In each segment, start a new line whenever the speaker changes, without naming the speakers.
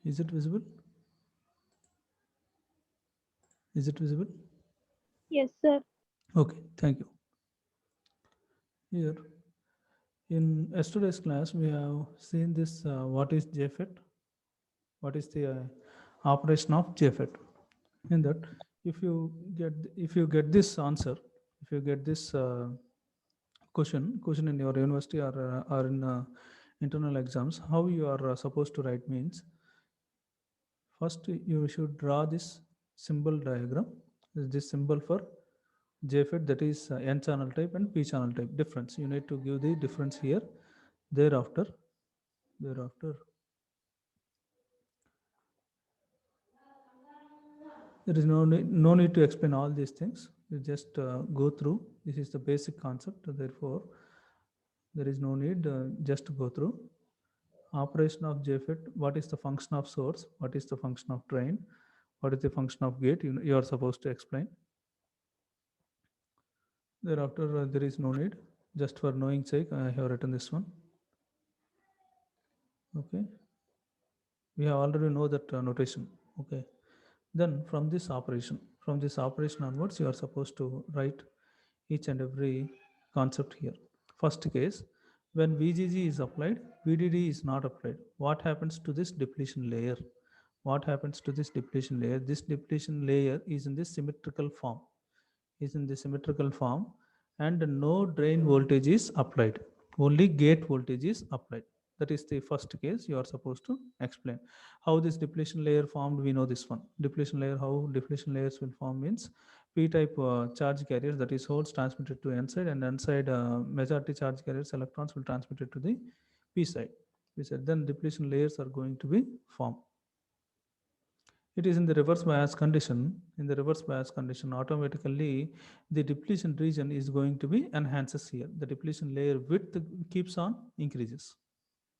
Is it visible? Is it visible?
Yes, sir.
Okay, thank you. Here in yesterday's class, we have seen this what is JFET, what is the operation of JFET. In that, if you get this answer, if you get this question in your university or in internal exams, how you are supposed to write means first you should draw this symbol diagram. This symbol for JFET, that is N channel type and P channel type difference. You need to give the difference here. Thereafter, there is no need to explain all these things. You just go through. This is the basic concept. Therefore, there is no need. Just go through operation of JFET. What is the function of source? What is the function of drain? What is the function of gate? You are supposed to explain. Thereafter, there is no need. Just for knowing sake, I have written this one. Okay, we have already know that notation. Okay, then from this operation onwards, you are supposed to write each and every concept here. First case, when VGG is applied, VDD is not applied. What happens to this depletion layer? What happens to this depletion layer? This depletion layer is in this symmetrical form. Is in the symmetrical form, and no drain voltage is applied. Only gate voltage is applied. That is the first case you are supposed to explain. How this depletion layer formed, we know this one. Depletion layer, how depletion layers will form means p-type charge carriers, that is holes transmitted to n side, and n side majority charge carriers electrons will transmit it to the p side. We said then depletion layers are going to be formed. It is in the reverse bias condition. In the reverse bias condition, automatically the depletion region is going to be enhances here. The depletion layer width keeps on increases.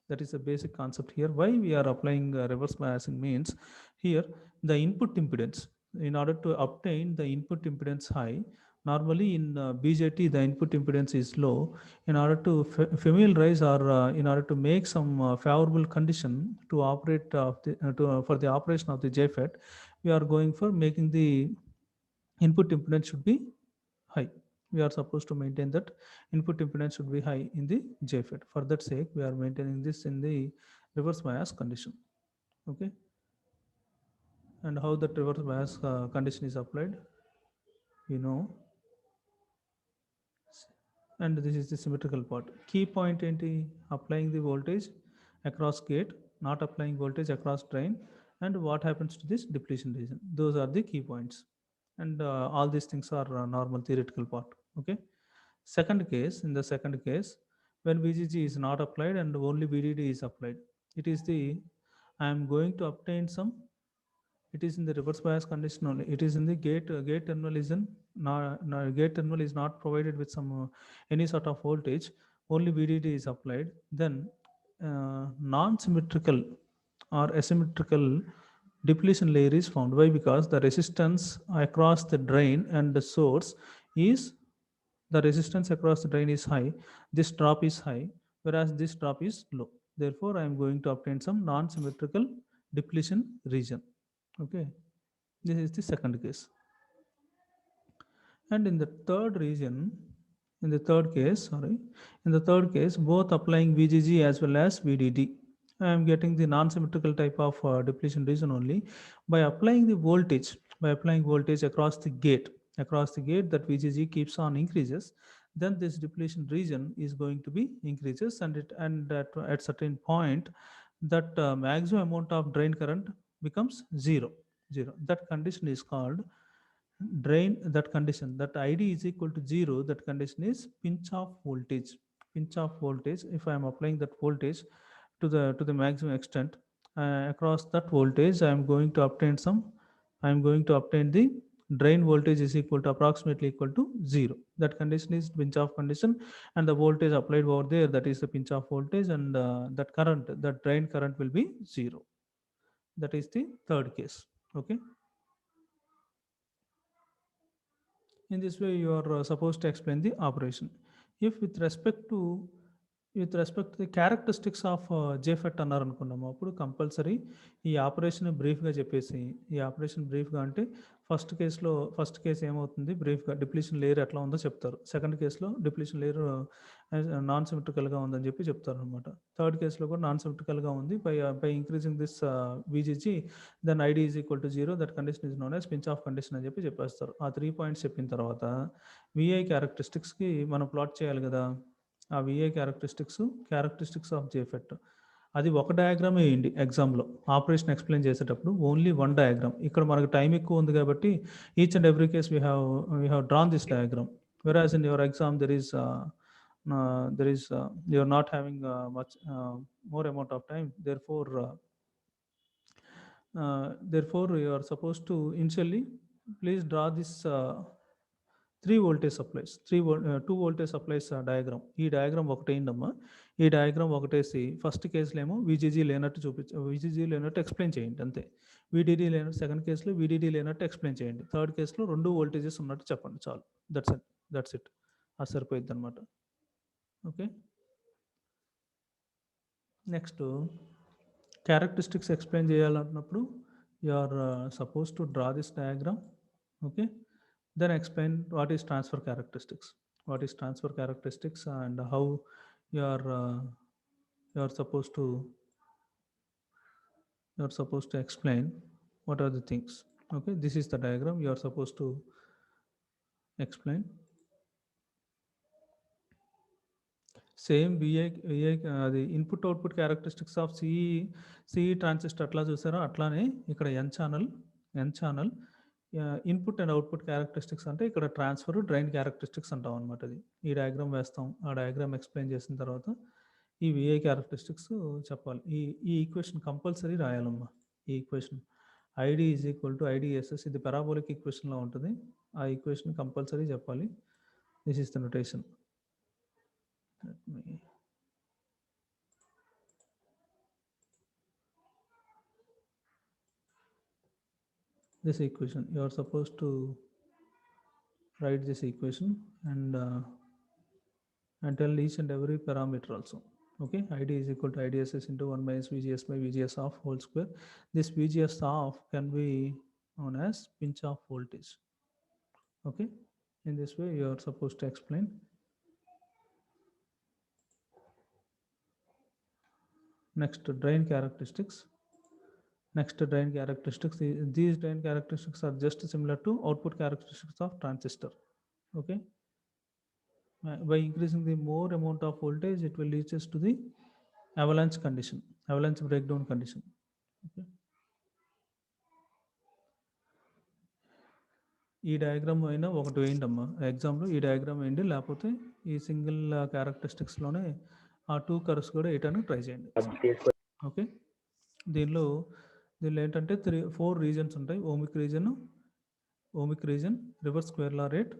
That is a basic concept here. Why we are applying reverse biasing means here the input impedance, in order to obtain the input impedance high, normally in BJT the input impedance is low. In order to familiarize or in order to make some favorable condition to operate for the operation of the JFET, we are going for making the input impedance should be high. We are supposed to maintain that input impedance should be high in the JFET. For that sake, we are maintaining this in the reverse bias condition. Okay, and how that reverse bias condition is applied, you know. And this is the symmetrical part. Key point enti applying the voltage across gate, not applying voltage across drain, and what happens to this depletion region. Those are the key points, and all these things are normal theoretical part. Okay. Second case, in the second case, when VGG is not applied and only VDD is applied, it is the I am going to obtain some. It is in the reverse bias condition only. It is in the gate terminal is in gate terminal is not provided with some any sort of voltage. Only VDD is applied. Then non-symmetrical or asymmetrical depletion layer is found. Why? Because the resistance across the drain and the source is the resistance across the drain is high. This drop is high, whereas this drop is low. Therefore, I am going to obtain some non-symmetrical depletion region. Okay, this is the second case. And in the third region, in the third case, sorry, in the third case, both applying VGG as well as VDD, I am getting the non-symmetrical type of depletion region only by applying the voltage, across the gate that VGG keeps on increases. Then this depletion region is going to be increases, and at certain point, that maximum amount of drain current becomes zero. That condition is called drain. That condition, that id is equal to 0, that condition is pinch off voltage. Pinch off voltage, if I am applying that voltage to the maximum extent, across that voltage I am going to obtain the drain voltage is equal to approximately equal to 0. That condition is pinch off condition, and the voltage applied over there, that is the pinch off voltage, and that drain current will be 0. That is the third case. Okay. In this way, you are supposed to explain the operation. If with respect to with respect the characteristics of JFET అన్నారు అనుకున్నాము. అప్పుడు compulsory ఈ operation బ్రీఫ్గా చెప్పేసి, ఈ operation బ్రీఫ్గా అంటే first case ఏమవుతుంది బ్రీఫ్గా డిప్లీషన్ లేయర్ ఎట్లా ఉందో చెప్తారు. సెకండ్ కేసులో డిప్లీషన్ లేయర్ నాన్ సిమెట్రికల్గా ఉందని చెప్పి చెప్తారు అనమాట. థర్డ్ కేసులో కూడా నాన్ సిమెట్రికల్గా ఉంది. By increasing this VGG then ID is equal to 0, that condition is known as pinch off condition అని చెప్పి చెప్పేస్తారు. ఆ 3 పాయింట్స్ చెప్పిన తర్వాత విఐ క్యారెక్టరిస్టిక్స్కి మనం ప్లాట్ చేయాలి కదా. ఆ విఐ క్యారెక్టరిస్టిక్స్ ఆఫ్ జేఫెట్ అది ఒక డయాగ్రామ్ వేయండి ఎగ్జామ్లో. ఆపరేషన్ ఎక్స్ప్లెయిన్ చేసేటప్పుడు ఓన్లీ వన్ డయాగ్రామ్. ఇక్కడ మనకు టైం ఎక్కువ ఉంది కాబట్టి each and every case we have drawn this diagram. Whereas in your exam you are not having much more amount of time. Therefore you are supposed to initially please draw this 3 voltage supplies, 2 voltage supplies diagram. ఈ diagram ఒకటి అయిందమ్మా. ఈ diagram ఒకటేసి first కేసులో ఏమో విజీజీ లేనట్టు విజీజీ లేనట్టు explain చేయండి అంతే. విడిడి లేనట్టు సెకండ్ కేసులో విడిడి లేనట్టు ఎక్స్ప్లెయిన్ చేయండి. థర్డ్ కేసులో 2 వోల్టేజెస్ ఉన్నట్టు చెప్పండి చాలు. That's it. అది సరిపోయిద్ది అనమాట. ఓకే. నెక్స్ట్ క్యారెక్టరిస్టిక్స్ ఎక్స్ప్లెయిన్ చేయాలన్నప్పుడు you are suppose to draw this diagram. Okay. Then explain what is transfer characteristics. What is transfer characteristics and how you are supposed to explain what are the things. Okay, this is the diagram you are supposed to explain. Same VI the input output characteristics of CE transistor అట్లా చూసారో అట్లానే ఇక్కడ N channel input and output characteristics అంటే ఇక్కడ transfer drain characteristics అంటాం అనమాట. అది ఈ డయాగ్రామ్ వేస్తాం. ఆ డయాగ్రామ్ ఎక్స్ప్లెయిన్ చేసిన తర్వాత ఈ విఐ క్యారెక్టరిస్టిక్స్ చెప్పాలి. ఈ ఈక్వేషన్ కంపల్సరీ రాయాలమ్మా. ఈ equation ID is equal to IDSS, ఇది పెరాబోలిక్ ఈక్వేషన్లో ఉంటుంది. ఆ ఈక్వేషన్ కంపల్సరీ చెప్పాలి. This is the notation. This equation you are supposed to write this equation and tell each and every parameter also. Okay, id is equal to idss into 1 minus vgs by vgs off whole square. This vgs off can be known as pinch off voltage. Okay, in this way you are supposed to explain. Next, drain characteristics. These drain characteristics are just similar to output characteristics of transistor. Okay, by increasing the more amount of voltage it will reach us to the avalanche breakdown condition. Okay, ఈ diagram అయినా ఒకటి వేయండి అమ్మా ఎగ్జామ్లో. ఈ diagram వేయండి, లేకపోతే ఈ సింగిల్ క్యారెక్టరిస్టిక్స్లోనే ఆ 2 కర్వ్స్ కూడా వేయటానికి ట్రై చేయండి. ఓకే, దీనిలో ఏంటంటే 4 రీజన్స్ ఉంటాయి. Ohmic reason, reverse square law rate,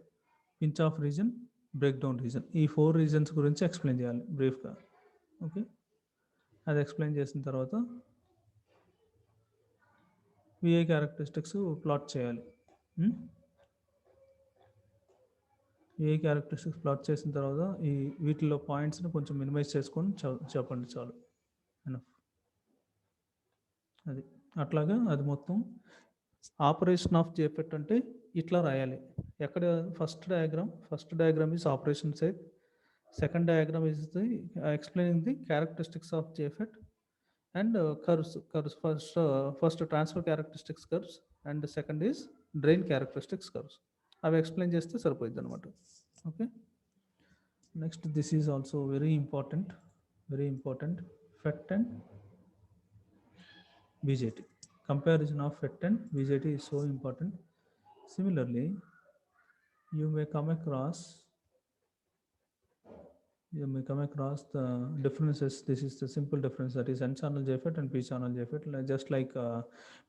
pinch of reason, break down reason. ఈ 4 రీజన్స్ గురించి ఎక్స్ప్లెయిన్ చేయాలి బ్రీఫ్గా. ఓకే, అది ఎక్స్ప్లెయిన్ చేసిన తర్వాత విఐ క్యారెక్టరిస్టిక్స్ ప్లాట్ చేయాలి. విఐ క్యారెక్టరిస్టిక్స్ ప్లాట్ చేసిన తర్వాత ఈ వీటిలో పాయింట్స్ని కొంచెం మినిమైజ్ చేసుకొని చెప్పండి చాలు. అది అట్లాగా అది మొత్తం ఆపరేషన్ ఆఫ్ జేఫెట్ అంటే ఇట్లా రాయాలి. ఎక్కడ first diagram is operation side, second diagram is the explaining the characteristics of JFET and curves. First transfer characteristics curves and second is drain characteristics curves. అవి ఎక్స్ప్లెయిన్ చేస్తే సరిపోయింది అనమాట. Okay, next this is also very important. FET and BJT. Comparison of FET and BJT is so important. Similarly, you may come across the differences. This is the simple difference, that is N-channel JFET and P-channel JFET. Just like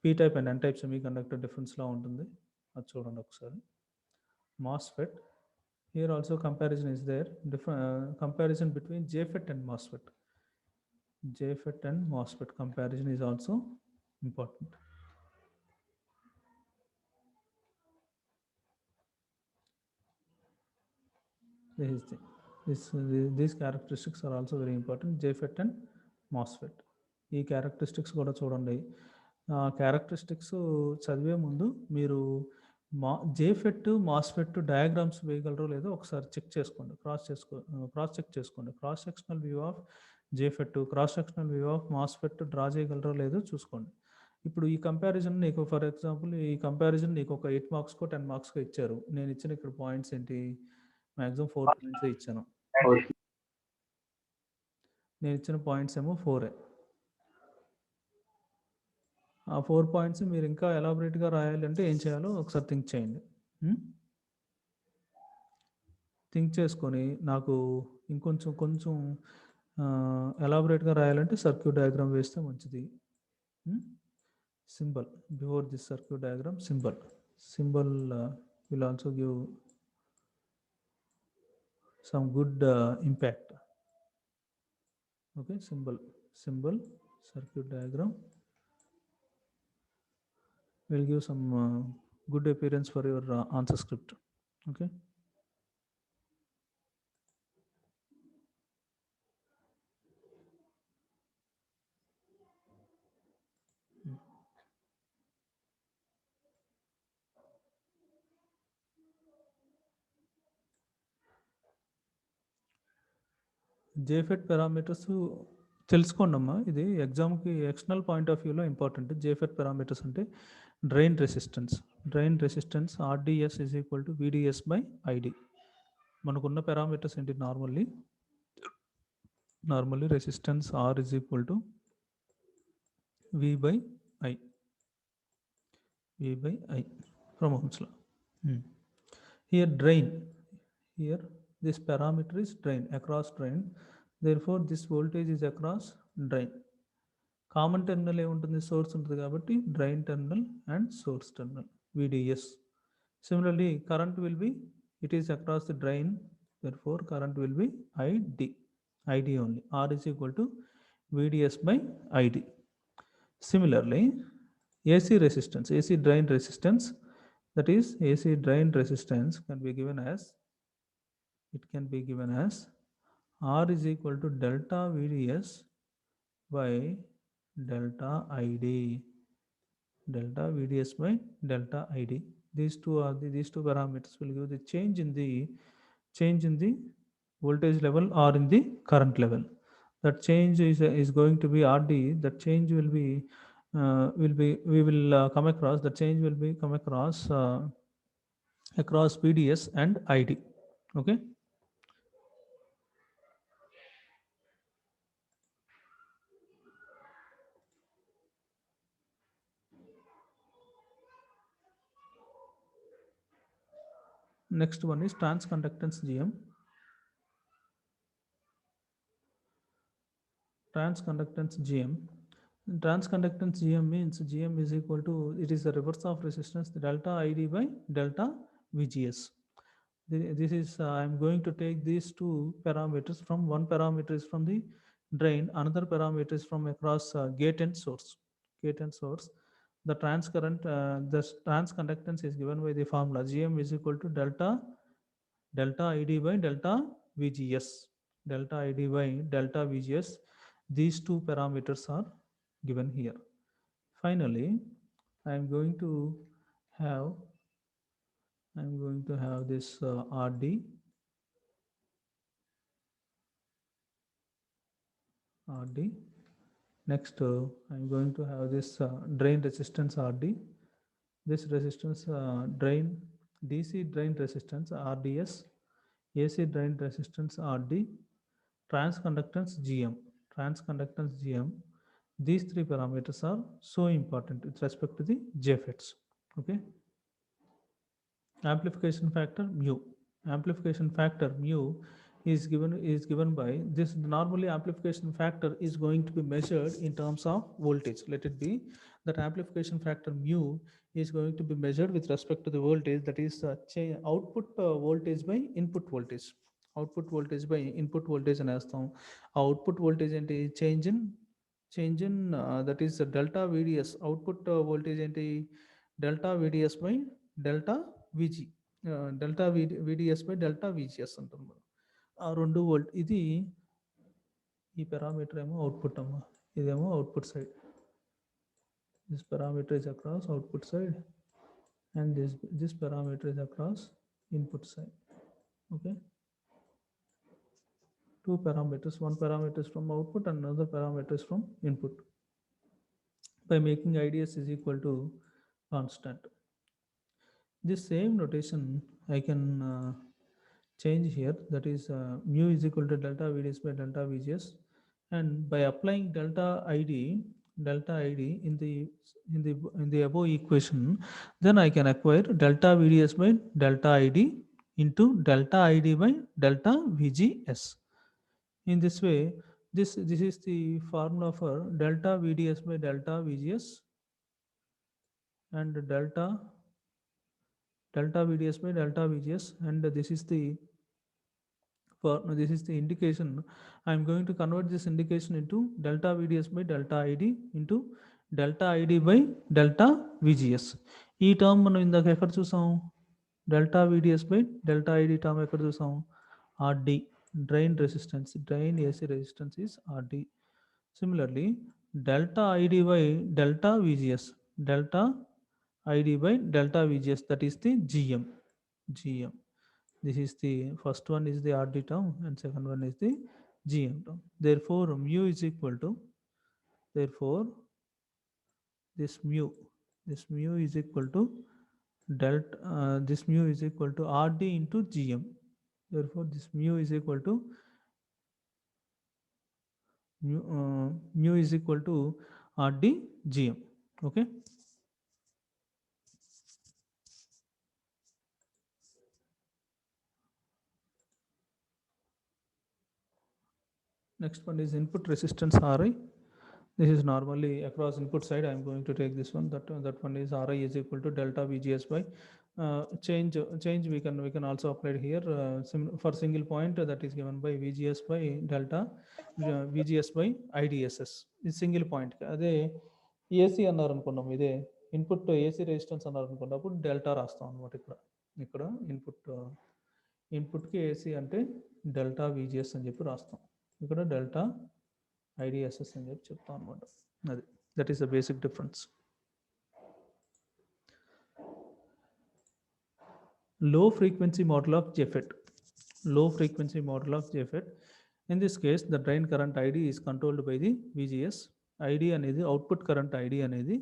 P-type and N-type semiconductor difference la untundi. Adu chudandi okasari. MOSFET, here also comparison is there. Comparison between JFET and MOSFET. Comparison is also important. This is the These characteristics are also very important. JFET and MOSFET. ఈ characteristics కూడా చూడండి. Characteristics చదివే ముందు మీరు JFET MOSFET diagrams వేయగలరో లేదో ఒకసారి check చేసుకోండి, cross check చేసుకోండి. Cross sectional view of JFET, cross sectional view of MOSFET draw చేయగలరో లేదో చూసుకోండి. ఇప్పుడు ఈ కంపారిజన్ నీకు, ఫర్ ఎగ్జాంపుల్ ఈ కంపారిజన్ నీకు ఒక 8 మార్క్స్కో 10 మార్క్స్కో ఇచ్చారు. నేను ఇచ్చిన ఇక్కడ పాయింట్స్ ఏంటి, మ్యాక్సిమం 4 పాయింట్స్ ఇచ్చాను. నేను ఇచ్చిన పాయింట్స్ ఏమో 4. ఆ 4 పాయింట్స్ మీరు ఇంకా ఎలాబరేట్గా రాయాలంటే ఏం చేయాలో ఒకసారి థింక్ చేయండి. థింక్ చేసుకొని నాకు కొంచెం ఎలాబరేట్గా రాయాలంటే సర్క్యూట్ డయాగ్రామ్ వేస్తే మంచిది. Symbol before this circuit diagram, symbol will also give some good impact. Okay, symbol circuit diagram will give some good appearance for your answer script. Okay, JFET parameters తెలుసుకోండి అమ్మా. ఇది ఎగ్జామ్కి ఎక్స్టర్నల్ పాయింట్ ఆఫ్ వ్యూలో important. JFET parameters అంటే drain resistance RDS is equal to VDS by ID. మనకున్న parameters ఏంటి, normally resistance R is equal to V by I from Ohm's law. Here this parameter is drain, across drain, therefore this voltage is across drain. Common terminal ఏముంటుంది, source ఉంటుంది కాబట్టి drain terminal and source terminal VDS. Similarly current will be, it is across the drain, therefore current will be ID only. R is equal to VDS by ID. Similarly AC drain resistance, that is AC drain resistance can be given as R is equal to delta VDS by delta ID. These two parameters will give the change in the voltage level or in the current level. That change is going to be RD. That change will be come across. The change will be come across VDS and ID. Okay. Next one is transconductance GM. Transconductance GM means GM is equal to, it is the reverse of resistance, the delta ID by delta VGS. This is I am going to take these two parameters. From one parameter is from the drain, another parameter is from across gate and source. The transconductance is given by the formula GM is equal to delta ID by delta VGS. These two parameters are given here. Finally I am going to have this RD, next I am going to have this drain resistance RD, this resistance drain DC drain resistance RDS, AC drain resistance RD, transconductance GM. These three parameters are so important with respect to the JFETs. Okay. Amplification factor mu is given by this. Normally amplification factor is going to be measured in terms of voltage. Let it be that amplification factor mu is going to be measured with respect to the voltage, that is output voltage by input voltage. అని వేస్తాం. Output voltage ఏంటి, change in that is delta VDS. Output voltage ఏంటి, delta VDS by delta VDS by delta VGS అంటాం. ఆ 2 volt ఇది ఈ parameter ఏమో output అమ్మ, ఇదేమో output side. This parameter is across output side and this parameter is across input side. Okay, two parameters, one parameter is from output and another parameter is from input. By making IDS is equal to constant, this same notation I can change here, that is mu is equal to delta VDS by delta VGS, and by applying delta id in the above equation, then I can acquire delta VDS by delta id into delta id by delta VGS. In this way, this is the formula for delta VDS by delta VGS and delta VDS by delta VGS, and this is the indication. I am going to convert this indication into delta VDS by delta ID into delta ID by delta VGS. ఈ term మనం ఇందాక ఎక్కడ చూసాం, delta VDS by delta ID term ఎక్కడ చూసాం, RD, drain resistance, drain AC resistance is RD. Similarly, delta ID by delta VGS, delta ID by delta VGS, that is the GM. This is the first one is the RD term and second one is the GM term. Therefore, mu is equal to, therefore this mu is equal to delta, this mu is equal to RD into GM. Therefore, this mu is equal to mu is equal to RD GM. Okay. Next one is input resistance Ri. This is normally across input side. I am going to take this one. That one is Ri is equal to delta VGS by change we can also apply it here for single point, that is given by VGS by delta VGS by IDSS. ఇది single point. అదే AC అన్నారు అనుకున్నాం, ఇదే input AC resistance అన్నారు అనుకున్నప్పుడు delta రాస్తాం అనమాట. ఇక్కడ ఇన్పుట్కి ఏసీ అంటే డెల్టా VGS అని చెప్పి రాస్తాం, ఇక్కడ డెల్టా IDSS అని చెప్పి చెప్తాం అనమాట. అది that is the basic difference. Low frequency model of JFET. Low frequency model of JFET. In this case, the drain current ID is controlled by the VGS. ID అనేది అవుట్పుట్ కరెంట్ ID అనేది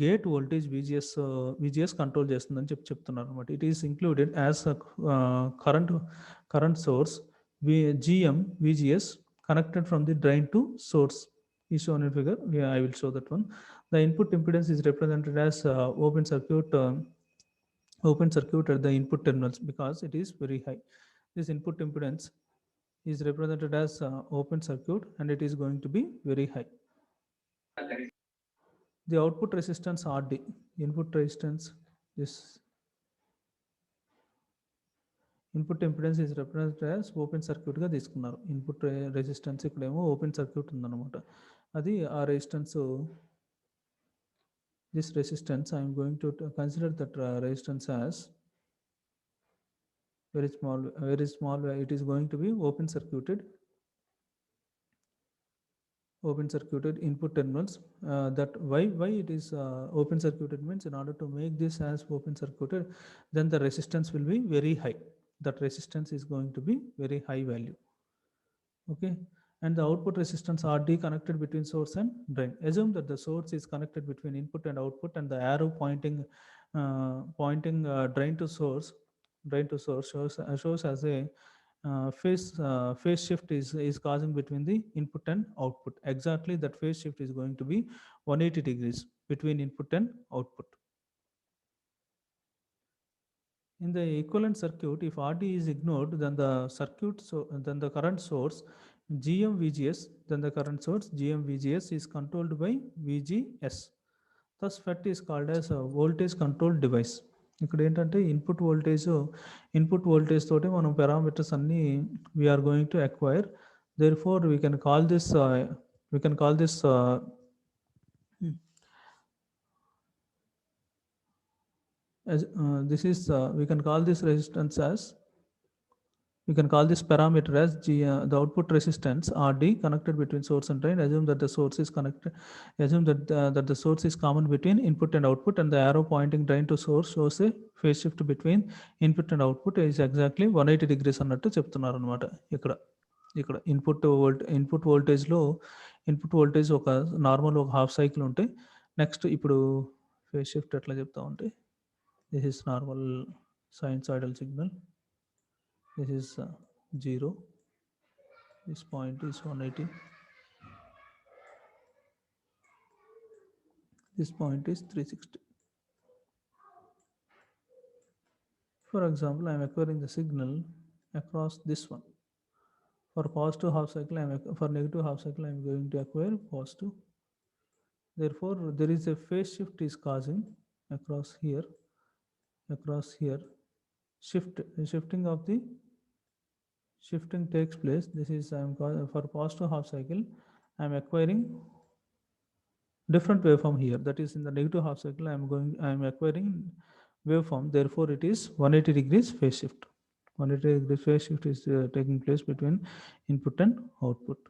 gate voltage VGS control చేస్తుందని చెప్తున్నారు అనమాట. It is included as current source GM VGS connected from the drain to source is shown in figure. I will show that one. The input impedance is represented as open circuit at the input terminals because it is very high. This input impedance is represented as open circuit and it is going to be very high. The output resistance RD, input resistance, this input impedance is represented as open సర్క్యూట్గా తీసుకున్నారు. Input resistance ఇక్కడేమో open circuit ఉందన్నమాట. అది ఆ resistance, this resistance I'm going to consider that resistance as very small. It is going to be open circuited input terminals. That why it is open circuited means, in order to make this as open circuited, then the resistance will be very high. That resistance is going to be very high value. Okay, and the output resistance RD connected between source and drain. Assume that the source is connected between input and output, and the arrow pointing drain to source shows as a phase shift is causing between the input and output. Exactly, that phase shift is going to be 180 degrees between input and output. In the equivalent circuit, if RD is ignored, then the current source GM VGS, then the current source GM VGS is controlled by VGS. Thus, FET is called as a voltage controlled device. ఇక్కడ ఏంటంటే input voltage తోటి మనం parameters అన్ని we are going to acquire. Therefore we can call this as we can call this resistance as you can call this parameter as the output resistance RD connected between source and drain. Assume that the source is connected. Assume that the source is common between input and output, and the arrow pointing drain to source shows a phase shift between input and output is exactly 180 degrees అన్నట్టు చెప్తున్నారు అనమాట. ఇక్కడ input voltage ఒక normal ఒక half cycle ఉంటే next ఇప్పుడు phase shift ఎట్లా చెప్తామంటే this is normal sinusoidal signal. This is 0. This point is 180. This point is 360. For example, I am acquiring the signal across this one. For positive half cycle, for negative half cycle, I am going to acquire positive. Therefore, there is a phase shift is causing across here. Shifting takes place. This is for positive half cycle. I am acquiring different waveform here. That is in the negative half cycle. I am acquiring waveform. Therefore, it is 180 degrees phase shift. 180 degrees phase shift is taking place between input and output.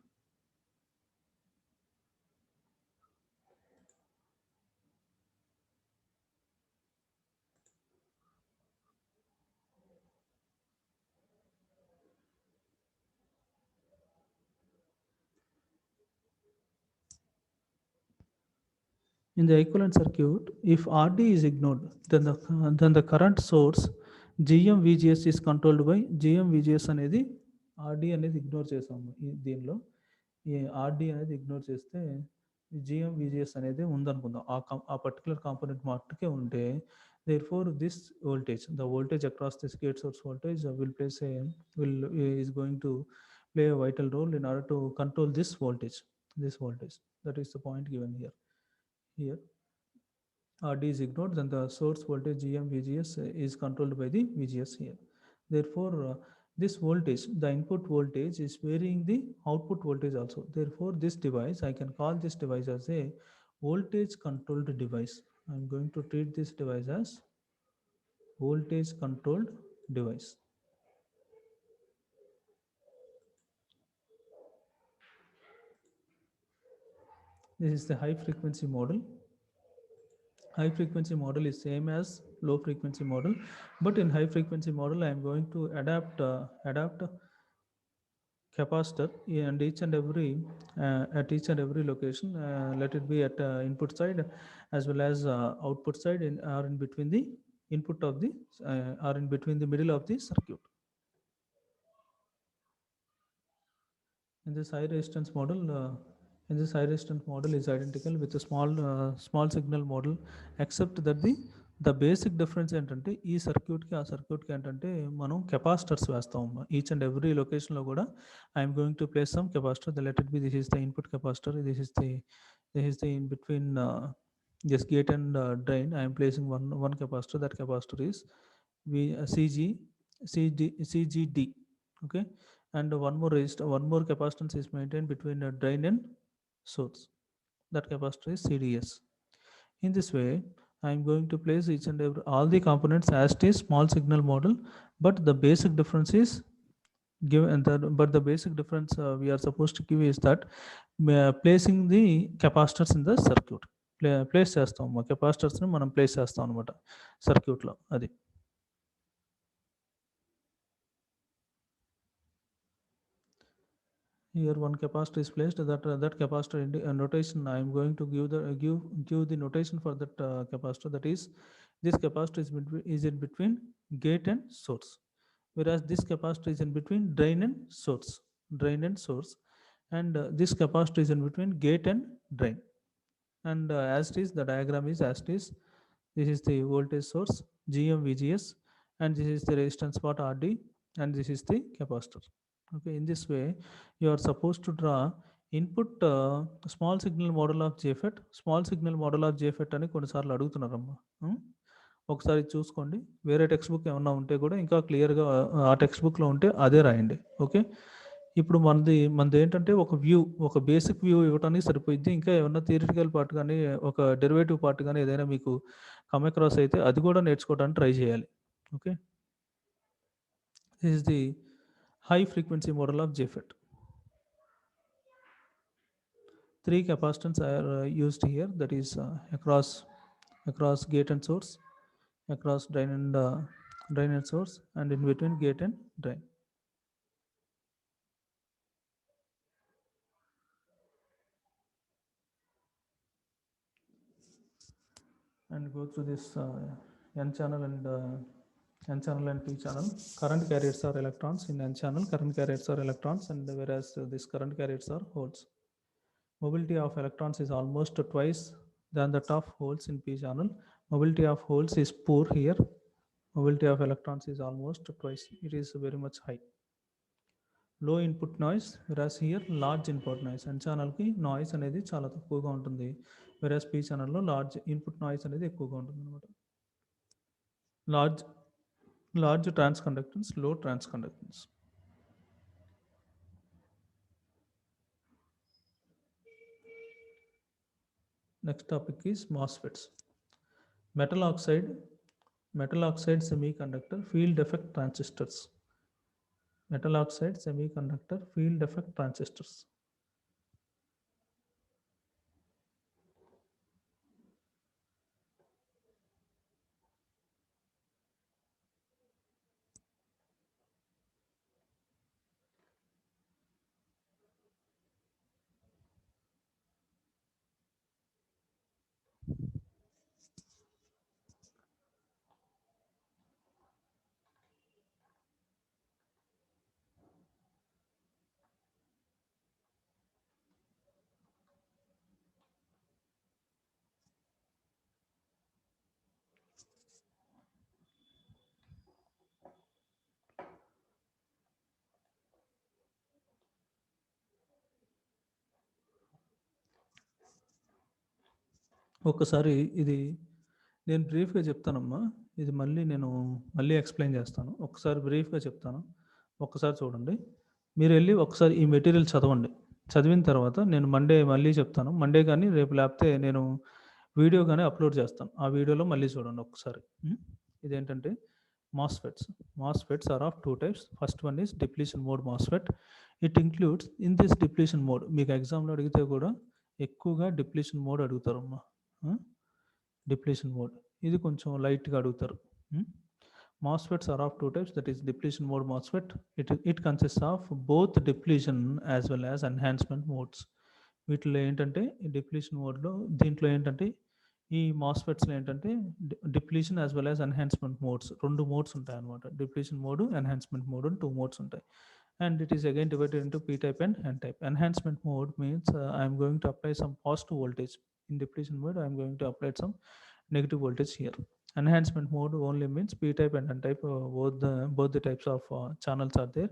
In the equivalent circuit, if RD is ignored, then the current source GM VGS is controlled by GM VGS అనేది RD అనేది ignore చేసాము. దీనిలో ఈ RD అనేది ignore చేస్తే GM VGS అనేది ఉందనుకుందాం. ఆ పర్టికులర్ కాంపోనెంట్ మాత్రమే ఉంటే therefore this voltage, the voltage across this gate source voltage is going to play a vital role in order to control this voltage. That is the point given here. RD is ignored, then the source voltage GM VGS is controlled by the VGS here. Therefore, this voltage, the input voltage, is varying the output voltage also. Therefore, this device, I can call this device as a voltage controlled device. I am going to treat this device as voltage controlled device. This is the high frequency model. High frequency model is same as low frequency model, but in high frequency model I am going to adapt capacitor and each and every at each and every location, let it be at input side as well as output side, or in between the input of the or in between the middle of the circuit. In this high resistance model is identical with a small signal model, except that the basic difference ఏంటంటే ఈ సర్క్యూట్కి ఆ సర్క్యూట్కి ఏంటంటే మనం capacitors వేస్తాం. Each and every లొకేషన్లో కూడా I'm going to place some capacitor. The let it be this is the input capacitor, this is the in between this gate and drain. I am placing one capacitor. That capacitor is CGD. Okay, and one more capacitance is maintained between drain and source. That capacitor is CDS. In this way, I am going to place each and every all the components as it is small signal model, but the basic difference is given that. But the basic difference we are supposed to give is that placing the capacitors in the circuit. Place చేస్తాం కెపాసిటర్స్ని మనం place చేస్తాం అనమాట సర్క్యూట్లో. అది here one capacitor is placed. That capacitor notation I am going to give the notation for that capacitor. That is, this capacitor is in between gate and source, whereas this capacitor is in between drain and source, and this capacitor is in between gate and drain. And as it is, the diagram is as it is. This is the voltage source GM VGS, and this is the resistance part RD, and this is the capacitor. Okay, in this way you are supposed to draw input small signal model of JFET. Small signal model of JFET అని కొన్నిసార్లు అడుగుతున్నారమ్మా. ఒకసారి చూసుకోండి, వేరే text book ఏమన్నా ఉంటే కూడా ఇంకా క్లియర్గా ఆ టెక్స్ట్ బుక్లో ఉంటే అదే రాయండి. ఓకే, ఇప్పుడు మనది ఏంటంటే ఒక బేసిక్ వ్యూ ఇవ్వడానికి సరిపోయింది. ఇంకా ఏమన్నా థియరిటికల్ పార్ట్ కానీ ఒక డెరివేటివ్ పార్ట్ కానీ ఏదైనా మీకు కమ్ అక్రాస్ అయితే అది కూడా నేర్చుకోవడానికి ట్రై చేయాలి. Okay, this is the high frequency model of JFET. Three capacitance are used here, that is across gate and source, across drain and source, and in between gate and drain. And go through this n channel and p channel. Current carriers are electrons in n channel, current carriers are electrons, and whereas this current carriers are holes. Mobility of electrons is almost twice than that of holes in p channel. Mobility of holes is poor here. Mobility of electrons is almost twice. It is very much high. Low input noise, whereas here large input noise. N channel ki noise అనేది చాలా తక్కువగా ఉంటుంది, whereas p channel లో large input noise అనేది ఎక్కువగా ఉంటుంది అన్నమాట. Large transconductance, low transconductance. Next topic is MOSFETs. Metal oxide semiconductor field effect transistors. Metal oxide semiconductor field effect transistors. ఒకసారి ఇది నేను బ్రీఫ్గా చెప్తానమ్మా, ఇది మళ్ళీ ఎక్స్ప్లెయిన్ చేస్తాను. ఒకసారి బ్రీఫ్గా చెప్తాను, ఒక్కసారి చూడండి. మీరు వెళ్ళి ఒకసారి ఈ మెటీరియల్ చదవండి. చదివిన తర్వాత నేను మండే మళ్ళీ చెప్తాను. మండే కానీ రేపు లేకపోతే నేను వీడియో కానీ అప్లోడ్ చేస్తాను. ఆ వీడియోలో మళ్ళీ చూడండి ఒకసారి. ఇదేంటంటే MOSFETs are of two types. First one is depletion mode MOSFET. It includes in this depletion mode, మీకు ఎగ్జామ్లో అడిగితే కూడా ఎక్కువగా డిప్లీషన్ మోడ్ అడుగుతారమ్మా. డిప్లీషన్ మోడ్ ఇది కొంచెం లైట్గా అడుగుతారు. MOSFETs are of two types, that is depletion mode MOSFET. It consists of both depletion as well as enhancement modes. వీటిలో ఏంటంటే డిప్లీషన్ మోడ్లో దీంట్లో ఏంటంటే ఈ MOSFETస్లో ఏంటంటే depletion as well as enhancement modes, రెండు మోడ్స్ ఉంటాయి అనమాట. డిప్లీషన్ మోడ్, ఎన్హాన్స్మెంట్ మోడ్ అని టూ మోడ్స్ ఉంటాయి. And it is again divided into p type and n type. Enhancement mode means I am going to apply some positive voltage. In depletion mode I am going to apply some negative voltage here. Enhancement mode only means p type and n type, both the types of channels are there.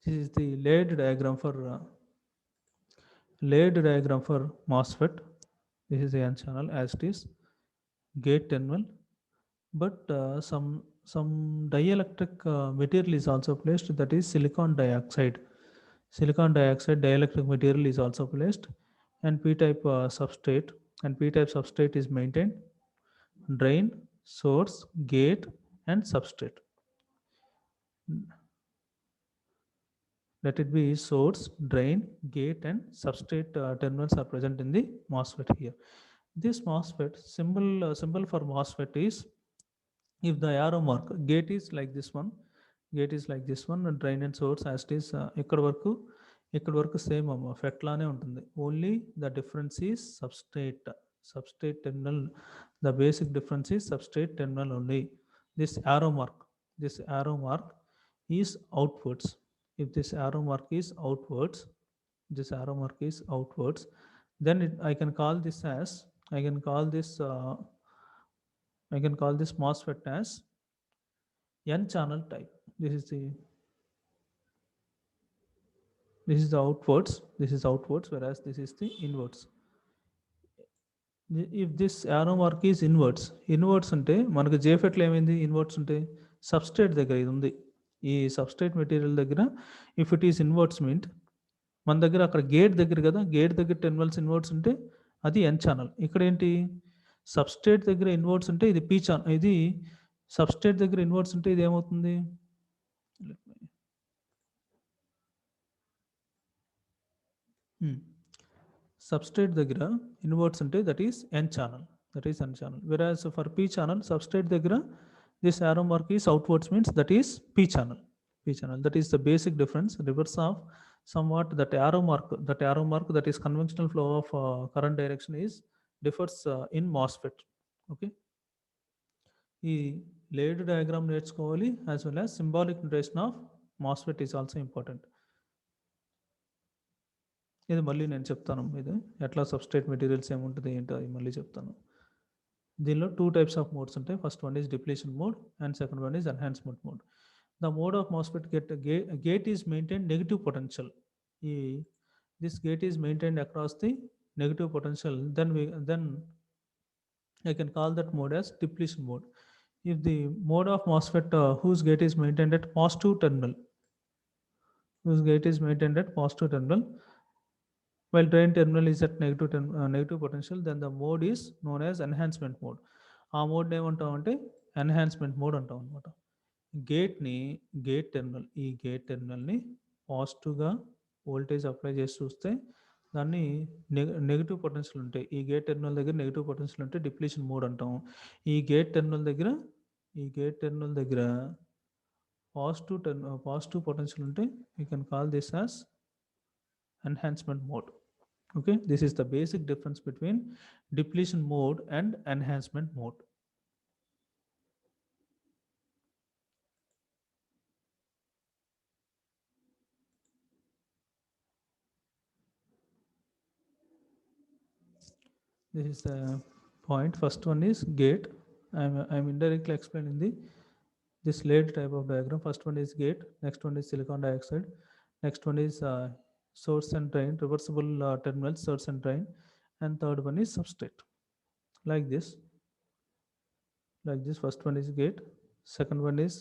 This is the laid diagram for MOSFET. This is the n channel as it is, gate terminal, but some dielectric material is also placed, that is silicon dioxide dielectric material is also placed, and p-type substrate, and p-type substrate is maintained. Drain, source, gate and substrate, let it be source, drain, gate and substrate terminals are present in the MOSFET here. This MOSFET symbol for MOSFET is, if the arrow mark, gate is like this one, and drain and source as it is ఇక్కడ వరకు same అమ్మ, ఫెట్ లానే ఉంటుంది. Only the difference is substrate terminal. The basic difference is substrate terminal only. This arrow mark is outwards. If this arrow mark is outwards, then I can call this MOSFET as n channel type. This is the outwards, whereas this is the inwards. If this arrow mark is inwards అంటే మనకు JFETలో ఏమైంది, inverts ఉంటే substrate దగ్గర ఇది ఉంది, ఈ substrate material దగ్గర if it is inverts mean మన దగ్గర అక్కడ గేట్ దగ్గర కదా, గేట్ దగ్గర టెర్మినల్స్ ఇన్వర్ట్స్ ఉంటే అది n ఛానల్. ఇక్కడ ఏంటి, సబ్స్ట్రేట్ దగ్గర ఇన్వర్ట్స్ ఉంటే ఇది p ఛానల్, ఇది సబ్స్ట్రేట్ దగ్గర ఇన్వర్ట్స్ ఉంటే ఇది ఏమవుతుంది? Let me- సబ్స్ట్రేట్ దగ్గర ఇన్వర్ట్స్ ఉంటే దట్ ఈస్ ఎన్ ఛానల్, వెరాజ్ ఫర్ పీ ఛానల్ సబ్స్ట్రేట్ దగ్గర this arrow mark is outwards means that is p channel. That is the basic difference. Reverse of somewhat that arrow mark that is conventional flow of current direction is differs in MOSFET. Okay, ఈ laid diagram నేర్చుకోవాలి, as well as symbolic notation of MOSFET is also important. ఇది మళ్ళీ నేను చెప్తాను, ఇది ఎట్లా substrate materials ఏముంటుంది ఏంటో అది మళ్ళీ చెప్తాను. దీనిలో 2 types of modes ఉంటాయి. First one is depletion mode and second one is enhancement mode. The mode of MOSFET gate is maintain negative potential. ఈ this gate is maintained across the negative potential, then I can call that mode as depletion mode. If the mode of MOSFET whose gate is maintained at positive terminal, while drain terminal is at negative potential, then the mode is known as enhancement mode. ఆ mode ఏమంటామంటే enhancement mode అంటాం అనమాట. Gate టెర్మినల్ని పాజిటివ్గా voltage apply చేసి చూస్తే దాన్ని negative potential ఉంటాయి. ఈ గేట్ టెర్మినల్ దగ్గర నెగిటివ్ పొటెన్షియల్ ఉంటే డిప్లీషన్ మోడ్ అంటాం. ఈ గేట్ టెర్మినల్ దగ్గర పాజిటివ్ పొటెన్షియల్ ఉంటే you can call this as enhancement mode. Okay, this is the basic difference between depletion mode and enhancement mode. This is the point. First one is gate. I'm indirectly explaining this laid type of diagram. First one is gate, next one is silicon dioxide, next one is source and drain, reversible terminals, source and drain, and third one is substrate. Like this. First one is gate, second one is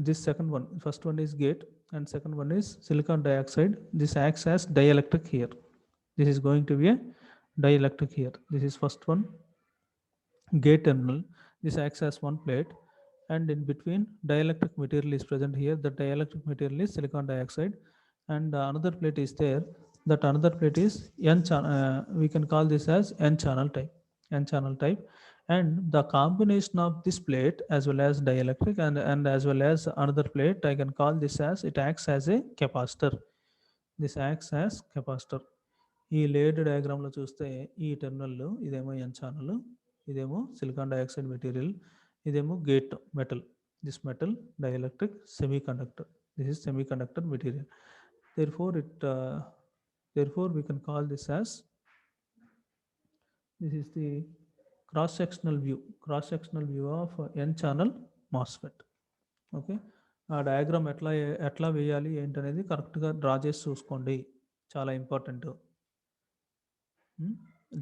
this second one. First one is gate and second one is silicon dioxide. This acts as dielectric here. This is going to be a dielectric here. This is first one, gate terminal. This acts as one plate, and in between dielectric material is present here. The dielectric material is silicon dioxide, and another plate is there. That another plate is we can call this as n channel type. And the combination of this plate as well as dielectric and as well as another plate, I can call this as, it acts as a capacitor. This acts as capacitor. ఈ laid డయాగ్రామ్లో చూస్తే ఈ terminal ఇదేమో ఎన్ channel, ఇదేమో silicon dioxide material, ఇదేమో gate metal. This metal dielectric semiconductor. This is semiconductor material. Therefore we can call this as, this is the cross-sectional view of n channel MOSFET. Okay, ఆ diagram ఎట్లా వేయాలి ఏంటనేది కరెక్ట్గా draw చేసి చూసుకోండి, చాలా important.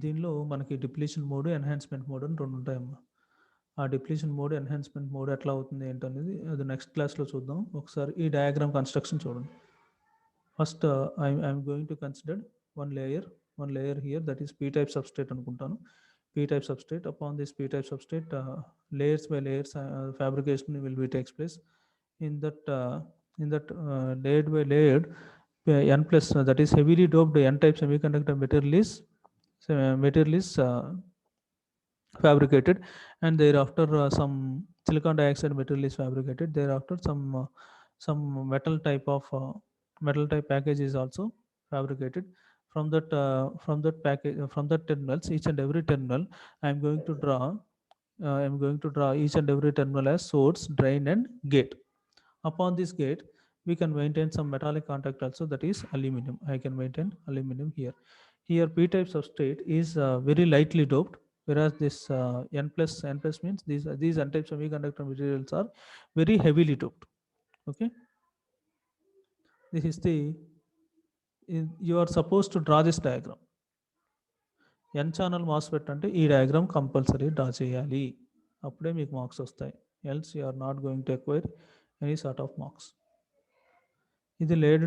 దీనిలో మనకి డిప్లీషన్ మోడ్, ఎన్హాన్స్మెంట్ మోడ్ అని రెండు ఉంటాయమ్మా. ఆ డిప్లీషన్ మోడ్, ఎన్హాన్స్మెంట్ మోడ్ ఎట్లా అవుతుంది ఏంటనేది అది నెక్స్ట్ క్లాస్లో చూద్దాం. ఒకసారి ఈ డయాగ్రామ్ కన్స్ట్రక్షన్ చూడండి. First I'm going to consider one layer here, that is p-type substrate అనుకుంటాను. p-type substrate. Upon this p-type substrate, layers by layers fabrication will be takes place. In that layered by layered n plus, that is heavily doped n-type semiconductor material is fabricated, and thereafter some silicon dioxide material is fabricated. Thereafter some metal type package is also fabricated. From that terminals, each and every terminal, I am going to draw each and every terminal as source, drain, and gate. Upon this gate, we can maintain some metallic contact also, that is aluminum. I can maintain aluminum here. P-type substrate is very lightly doped, whereas this n plus means these n-type semiconductor materials are very heavily doped. Okay, this is you are supposed to draw this diagram. n channel MOSFET అంటే ఈ diagram compulsory draw చేయాలి, అప్పుడే మీకు marks వస్తాయి. Else you are not going to acquire any sort of marks. ఇది లేడ్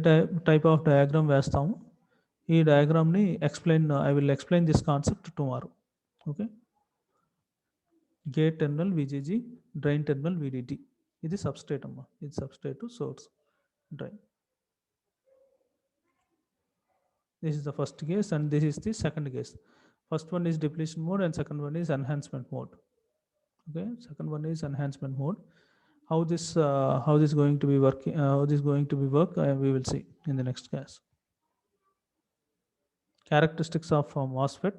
type of diagram వేస్తాము. ఈ డయాగ్రామ్ని I will explain this concept tomorrow. Okay. Gate terminal VGG, drain terminal VDT. ఇది సబ్స్ట్రేట్ అమ్మా, ఇది substrate to source drain. This is the first case and this is the second case. First one is depletion mode and second one is enhancement mode. Okay, second one is enhancement mode. How this going to be working, how this going to be work, we will see in the next class. Characteristics of MOSFET.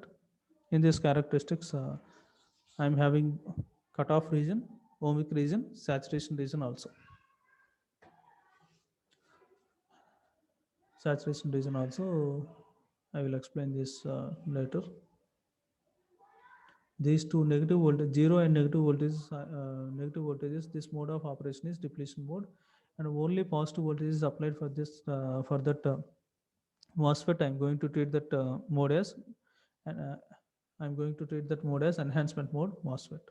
In this characteristics, I am having cutoff region, ohmic region, saturation region also. Saturation region also, I will explain this later. These two negative voltage, 0 and negative voltages, this mode of operation is depletion mode, and only positive voltage is applied for this for that MOSFET. I'm going to treat that mode as, and I'm going to treat that mode as enhancement mode MOSFET.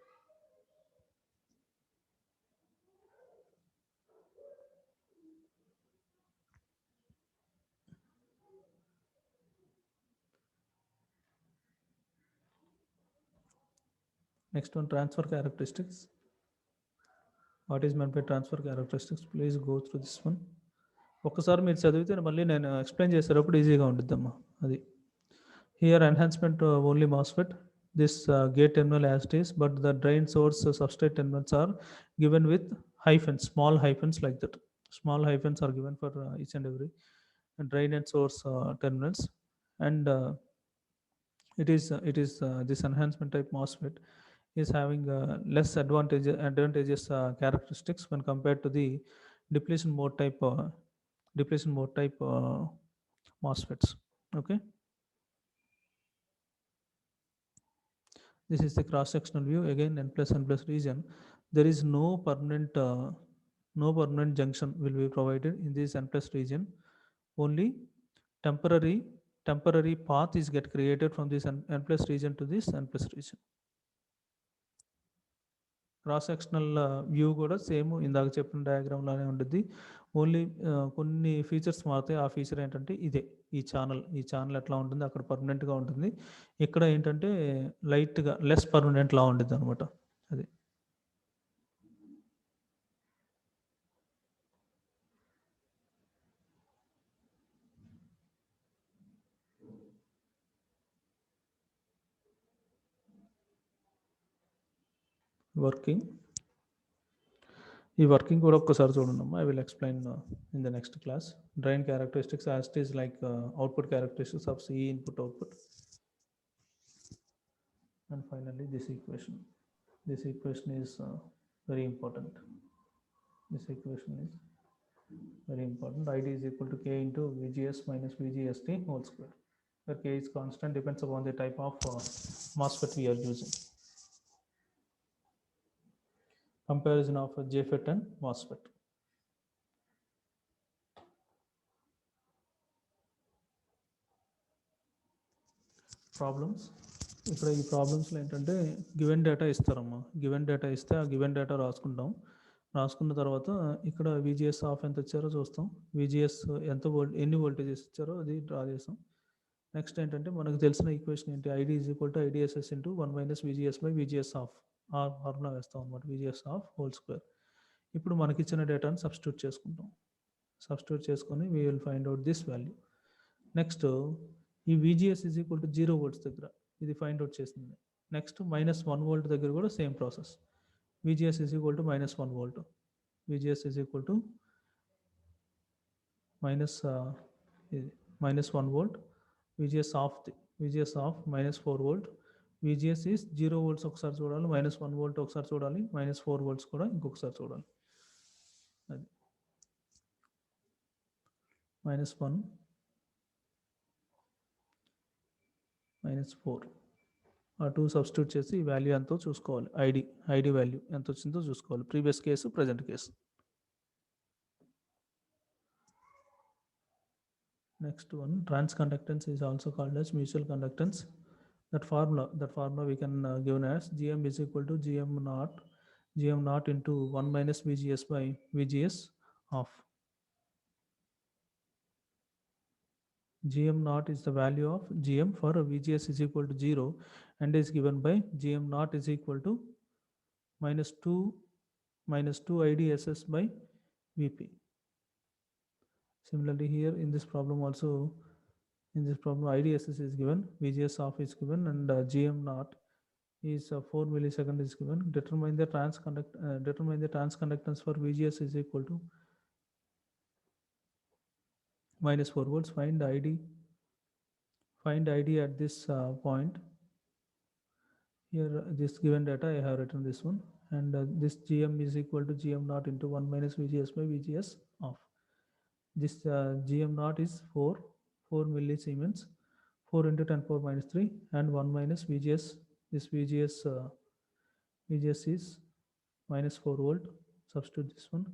Next one, transfer characteristics. What is meant by transfer characteristics? Please go through this one. ఒక్కసారి మీరు చదివితే మళ్ళీ నేను explain చేసేటప్పుడు ఈజీగా ఉండిద్దమ్మా. అది here enhancement only MOSFET. This gate terminal as it is, but the drain source substrate terminals are given with hyphens, small hyphens like that. Small hyphens are given for each and every drain and source terminals, and it is this enhancement type MOSFET is having less advantages characteristics when compared to the depletion mode type MOSFETs. Okay, this is the cross sectional view. Again, n plus region, there is no permanent junction will be provided in this n plus region. Only temporary path is get created from this n plus region to this n plus region. Cross sectional view కూడా same ఇందాక చెప్పిన డయాగ్రామ్లోనే ఉంటుంది. Only కొన్ని features మారుతాయి. ఆ feature ఏంటంటే ఇదే, ఈ ఛానల్ ఎట్లా ఉంటుంది అక్కడ పర్మనెంట్గా ఉంటుంది, ఇక్కడ ఏంటంటే లైట్గా లెస్ పర్మనెంట్లా ఉంటుంది అనమాట. అది వర్కింగ్. ఈ వర్కింగ్ కూడా ఒక్కసారి చూడండి అమ్మా. I will explain in the next class. Drain characteristics as it is like output characteristics of C input output. And finally this equation is very important. This equation is very important. ID is equal to k into VGS minus VGST whole square, where k is constant, depends upon the type of MOSFET we are using. Comparison of JFET and MOSFET. Problems. ఇక్కడ ఈ ప్రాబ్లమ్స్లో ఏంటంటే given data ఇస్తారమ్మా. Given data ఇస్తే ఆ given data రాసుకుంటాం. రాసుకున్న తర్వాత ఇక్కడ VGS ఆఫ్ ఎంత ఇచ్చారో చూస్తాం, VGS ఎన్ని వోల్టేజెస్ ఇచ్చారో అది డ్రా చేస్తాం. నెక్స్ట్ ఏంటంటే మనకు తెలిసిన ఈక్వేషన్ ఏంటి, ID is equal to IDSS into 1 minus VGS by VGS of, ఆ ఫార్ములా వేస్తాం అనమాట, VGS ఆఫ్ హోల్ స్క్వేర్. ఇప్పుడు మనకి ఇచ్చిన డేటాను సబ్స్టిట్యూట్ చేసుకుంటాం. సబ్స్టిట్యూట్ చేసుకొని we will find out this value. Next ఈ VGS is equal to 0 volts దగ్గర ఇది ఫైండ్ అవుట్ చేసింది. నెక్స్ట్ -1 volt దగ్గర కూడా same process. VGS is equal to -1 volt. VGS is equal to -1 volt. VGS of -4 volt. VGS is 0 volts ఒకసారి చూడాలి, -1 volt ఒకసారి చూడాలి, -4 volts కూడా ఇంకొకసారి చూడాలి. అది -1 -4 ఆ 2 సబ్స్టిట్యూట్ చేసి ఈ వాల్యూ ఎంతో చూసుకోవాలి. ఐడి వాల్యూ ఎంత వచ్చిందో చూసుకోవాలి. Previous case, present case. Next one, transconductance is also called as mutual conductance. That formula we can given as GM is equal to GM naught into 1 minus VGS by VGS of. GM naught is the value of GM for VGS is equal to 0, and is given by gm naught is equal to minus 2 IDSS by Vp. Similarly, here in this problem also, in this problem IDSS is given, VGS off is given, and gm naught is 4 millisecond is given. Determine the transconductance for VGS is equal to minus 4 volts. Find ID at this point. Here this given data I have written this one, and this gm is equal to gm naught into 1 minus VGS by VGS off. This gm naught is 4 millisiemens, 4 into 10 power minus 3, and 1 minus VGS. This VGS is minus 4 volt. Substitute this one,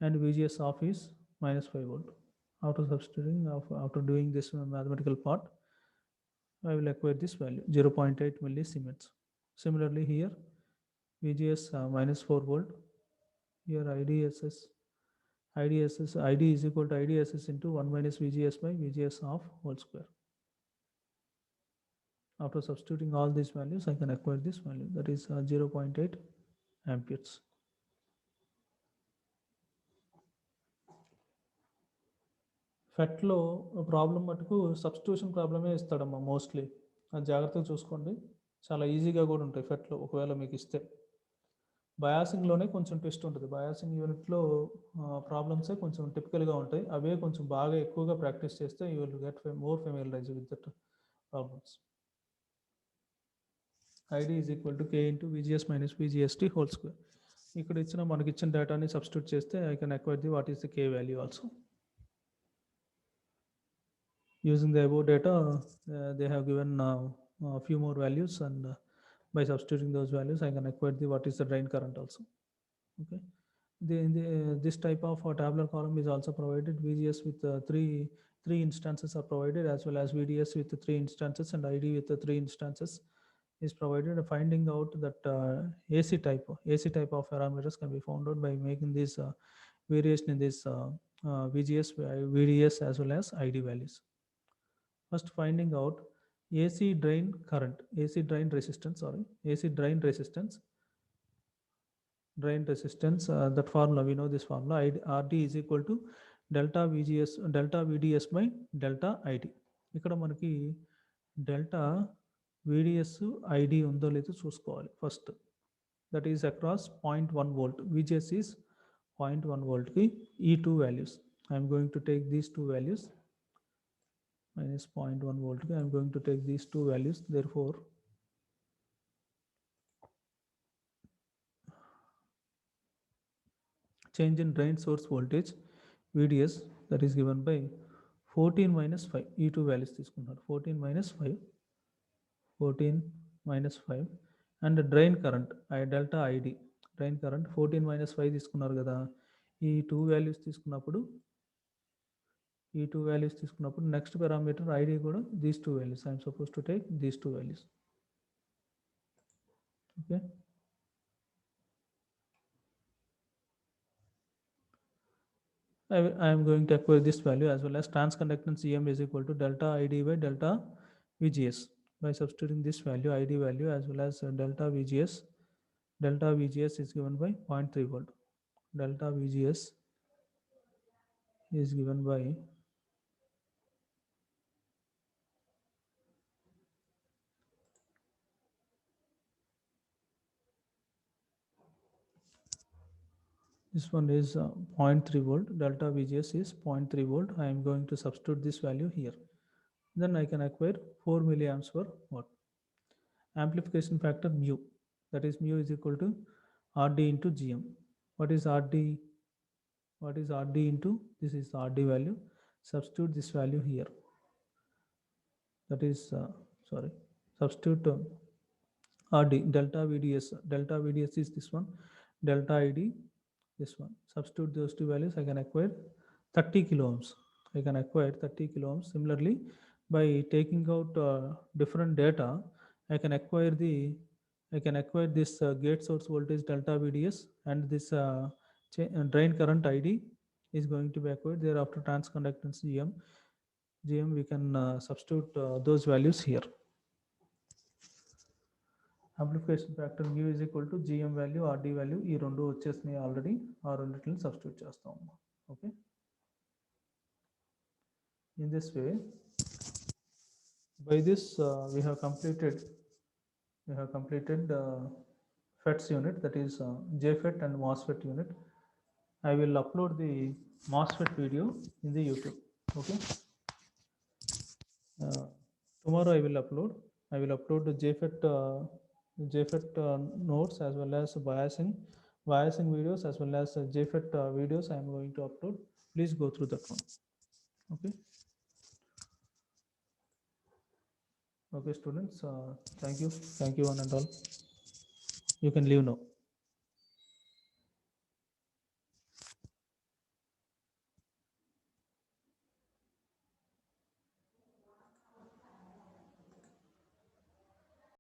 and VGS off is minus 5 volt. After substituting, after doing this mathematical part, I will acquire this value 0.8 millisiemens. Similarly, here VGS minus 4 volt. Here IDSS ID is equal to IDSS into 1 minus VGS by VGS of whole square. After substituting all these values, I can acquire this value, that is 0.8 amperes. ఫెట్లో problem మటుకు substitution ప్రాబ్లమే ఇస్తాడమ్మా mostly. అది జాగ్రత్తగా చూసుకోండి, చాలా ఈజీగా కూడా ఉంటాయి ఫెట్లో ఒకవేళ మీకు ఇస్తే. బయాసింగ్లోనే కొంచెం టెస్ట్ ఉంటుంది. బయాసింగ్ యూనిట్లో ప్రాబ్లమ్సే కొంచెం టిపికల్గా ఉంటాయి. అవే కొంచెం బాగా ఎక్కువగా ప్రాక్టీస్ చేస్తే you will get more familiarise with that problems. ID is equal to K into VGS minus VGST whole square. ఇక్కడ ఇచ్చిన మనకి ఇచ్చిన డేటాని సబ్స్టిట్యూట్ చేస్తే I can acquire the what is the K value also. Using the above data, they have given a few more values, and by substituting those values, I can acquire the what is the drain current also. Okay. This type of tabular column is also provided. VGS with three instances are provided, as well as VDS with 3 instances, and ID with 3 instances is provided. Finding out that AC type of parameters can be found out by making this variation in this VGS, VDS as well as ID values. First, finding out AC drain current, AC drain resistance, that formula, we know this formula, RD is equal to delta VDS by delta ID. ఇక్కడ మనకి delta VDS ID ఉందో లేదో చూసుకోవాలి first. That is across 0.1 volt. VGS is 0.1 volt కి ఈ 2 values. I am going to take these 2 values. Minus 0.1 volt. I am going to take these 2 values. Therefore, change in drain source voltage VDS, that is given by 14 minus 5. ఈ 2 values తీసుకున్నారు. 14 minus 5. 14 minus 5. And drain current, delta ID. Drain current 14 minus 5 తీసుకున్నారు కదా. ఈ 2 values తీసుకున్నప్పుడు next parameter ID కూడా these 2 values. I am supposed to take these 2 values. Okay. I am going to acquire this value, as well as transconductance EM is equal to delta ID by delta VGS. By substituting this value, ID value, as well as delta VGS is given by 0.3 volt. Delta VGS is given by this one is 0.3 volt. Delta VGS is 0.3 volt. I am going to substitute this value here. Then I can acquire 4 milliamps per watt. Amplification factor mu, that is mu is equal to RD into GM. What is RD? What is RD into? This is the RD value. Substitute this value here. That is substitute RD, delta VDS. Delta VDS is this one. Delta ID, this one. Substitute those 2 values. I can acquire 30 kilo ohms. I can acquire 30 kilo ohms. Similarly, by taking out different data, I can acquire this gate source voltage delta VDS, and this drain current ID is going to be acquired. Thereafter, transconductance GM we can substitute those values here. amplification factor mu is equal to gm value rd value ఈ రెండు వచ్చేసినాయి already ఆ రెండిటిని substitute చేస్తాం okay in this way by this we have completed FETs unit, that is JFET and MOSFET unit. I will upload the MOSFET video in the YouTube. Okay. Tomorrow I will upload the JFET notes as well as biasing videos as well as JFET videos I am going to upload. Please go through that one. Okay. Okay, students. Thank you one and all. You can leave now.